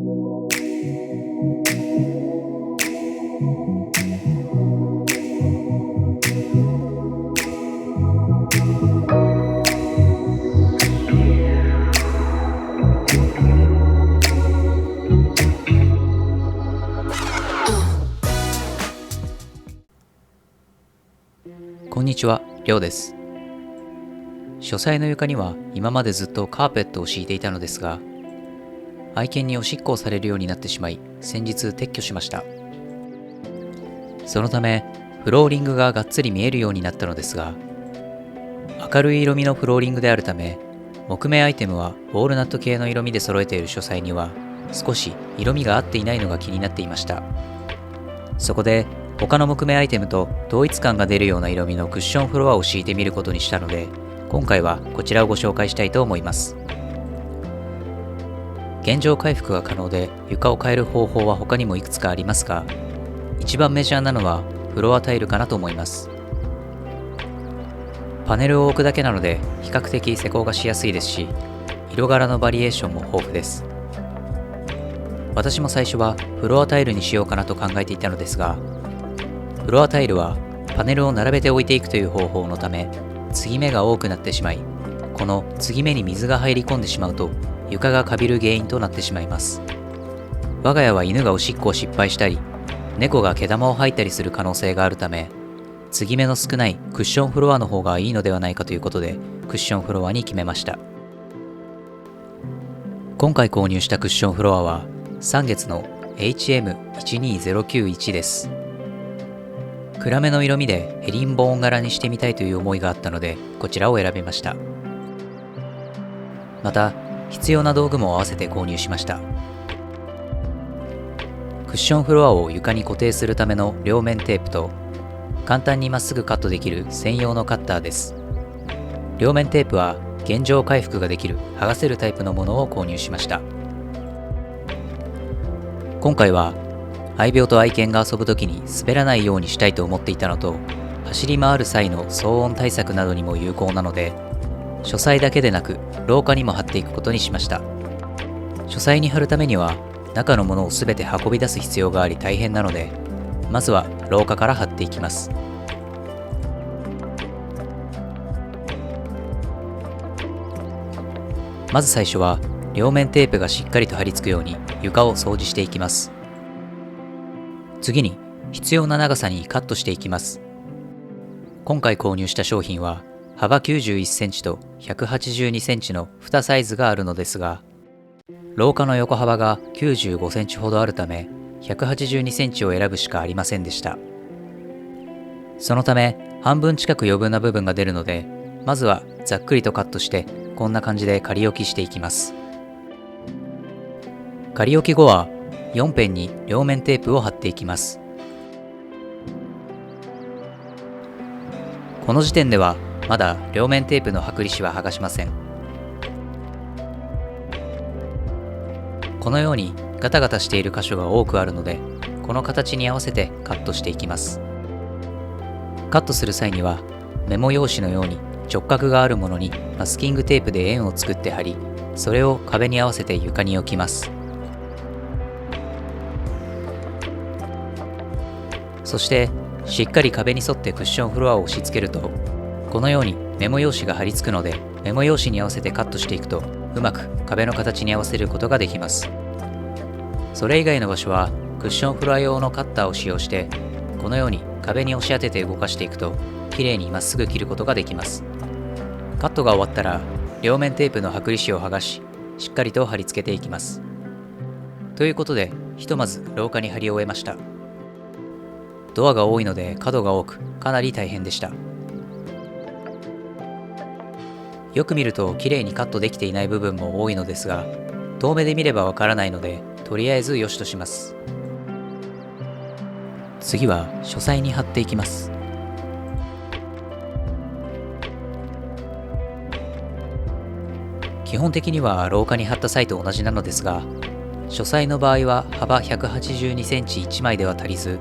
こんにちは、りょうです。書斎の床には今までずっとカーペットを敷いていたのですが、愛犬におしっこをされるようになってしまい、先日撤去しました。そのため、フローリングががっつり見えるようになったのですが、明るい色味のフローリングであるため、木目アイテムはウォールナット系の色味で揃えている書斎には、少し色味が合っていないのが気になっていました。そこで、他の木目アイテムと統一感が出るような色味のクッションフロアを敷いてみることにしたので、今回はこちらをご紹介したいと思います。現状回復が可能で床を変える方法は他にもいくつかありますが、一番メジャーなのはフロアタイルかなと思います。パネルを置くだけなので比較的施工がしやすいですし、色柄のバリエーションも豊富です。私も最初はフロアタイルにしようかなと考えていたのですが、フロアタイルはパネルを並べて置いていくという方法のため、継ぎ目が多くなってしまい、この継ぎ目に水が入り込んでしまうと床がカビる原因となってしまいます。我が家は犬がおしっこを失敗したり、猫が毛玉を吐いたりする可能性があるため、継ぎ目の少ないクッションフロアの方がいいのではないかということで、クッションフロアに決めました。今回購入したクッションフロアは3月の HM12091 です。暗めの色味でヘリンボーン柄にしてみたいという思いがあったので、こちらを選びました。また、必要な道具も合わせて購入しました。クッションフロアを床に固定するための両面テープと、簡単にまっすぐカットできる専用のカッターです。両面テープは現状回復ができる剥がせるタイプのものを購入しました。今回は愛猫と愛犬が遊ぶときに滑らないようにしたいと思っていたのと、走り回る際の騒音対策などにも有効なので、書斎だけでなく廊下にも貼っていくことにしました。書斎に貼るためには中のものをすべて運び出す必要があり大変なので、まずは廊下から貼っていきます。まず最初は両面テープがしっかりと貼り付くように床を掃除していきます。次に必要な長さにカットしていきます。今回購入した商品は幅91センチと182センチの2サイズがあるのですが、廊下の横幅が95センチほどあるため182センチを選ぶしかありませんでした。そのため半分近く余分な部分が出るので、まずはざっくりとカットしてこんな感じで仮置きしていきます。仮置き後は4辺に両面テープを貼っていきます。この時点ではまだ両面テープの剥離紙は剥がしません。このようにガタガタしている箇所が多くあるので、この形に合わせてカットしていきます。カットする際にはメモ用紙のように直角があるものにマスキングテープで円を作って貼り、それを壁に合わせて床に置きます。そしてしっかり壁に沿ってクッションフロアを押し付けると、このようにメモ用紙が貼り付くので、メモ用紙に合わせてカットしていくとうまく壁の形に合わせることができます。それ以外の場所はクッションフロア用のカッターを使用して、このように壁に押し当てて動かしていくときれいにまっすぐ切ることができます。カットが終わったら両面テープの剥離紙を剥がし、しっかりと貼り付けていきます。ということで、ひとまず廊下に貼り終えました。ドアが多いので角が多く、かなり大変でした。よく見ると綺麗にカットできていない部分も多いのですが、遠目で見ればわからないので、とりあえず良しとします。次は書斎に貼っていきます。基本的には廊下に貼った際と同じなのですが、書斎の場合は幅182センチ1枚では足りず、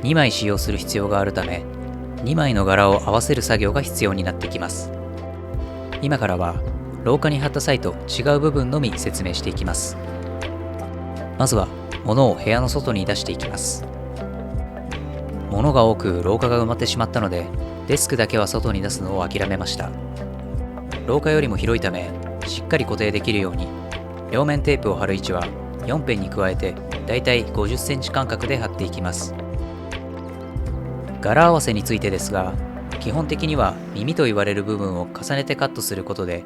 2枚使用する必要があるため、2枚の柄を合わせる作業が必要になってきます。今からは廊下に貼った際と違う部分のみ説明していきます。まずは物を部屋の外に出していきます。物が多く廊下が埋まってしまったので、デスクだけは外に出すのを諦めました。廊下よりも広いため、しっかり固定できるように両面テープを貼る位置は4辺に加えてだいたい50センチ間隔で貼っていきます。柄合わせについてですが、基本的には耳と言われる部分を重ねてカットすることで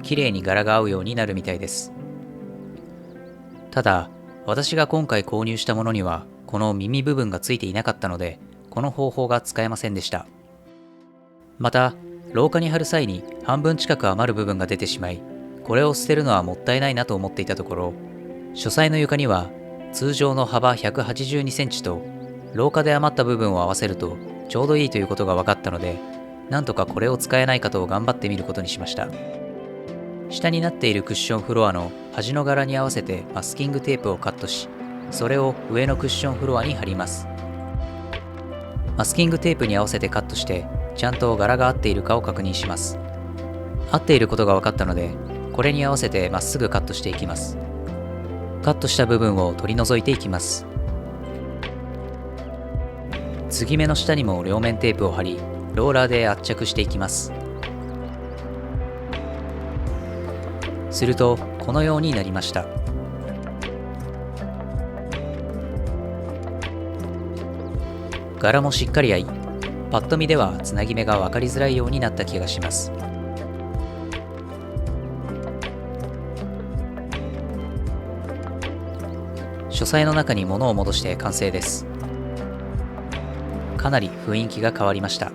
綺麗に柄が合うようになるみたいです。ただ、私が今回購入したものにはこの耳部分がついていなかったので、この方法が使えませんでした。また、廊下に貼る際に半分近く余る部分が出てしまい、これを捨てるのはもったいないなと思っていたところ、書斎の床には通常の幅182センチと廊下で余った部分を合わせるとちょうどいいということが分かったので、なんとかこれを使えないかと頑張ってみることにしました。下になっているクッションフロアの端の柄に合わせてマスキングテープをカットし、それを上のクッションフロアに貼ります。マスキングテープに合わせてカットして、ちゃんと柄が合っているかを確認します。合っていることが分かったので、これに合わせてまっすぐカットしていきます。カットした部分を取り除いていきます。継ぎ目の下にも両面テープを貼り、ローラーで圧着していきます。すると、このようになりました。柄もしっかり合い、パッと見ではつなぎ目が分かりづらいようになった気がします。書斎の中に物を戻して完成です。かなり雰囲気が変わりました。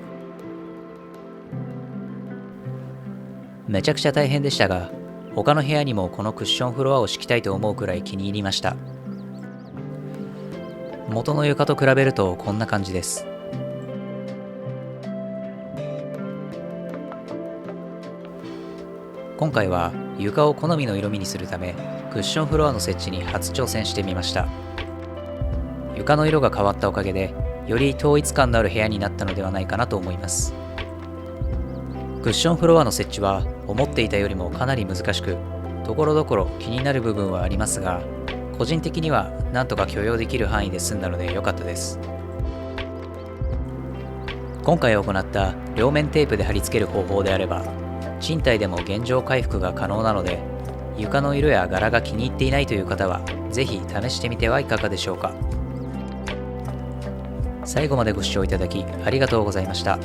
めちゃくちゃ大変でしたが、他の部屋にもこのクッションフロアを敷きたいと思うくらい気に入りました。元の床と比べるとこんな感じです。今回は床を好みの色味にするため、クッションフロアの設置に初挑戦してみました。床の色が変わったおかげで、より統一感のある部屋になったのではないかなと思います。クッションフロアの設置は思っていたよりもかなり難しく、ところどころ気になる部分はありますが、個人的にはなんとか許容できる範囲で済んだので良かったです。今回行った両面テープで貼り付ける方法であれば、賃貸でも現状回復が可能なので、床の色や柄が気に入っていないという方はぜひ試してみてはいかがでしょうか。最後までご視聴いただきありがとうございました。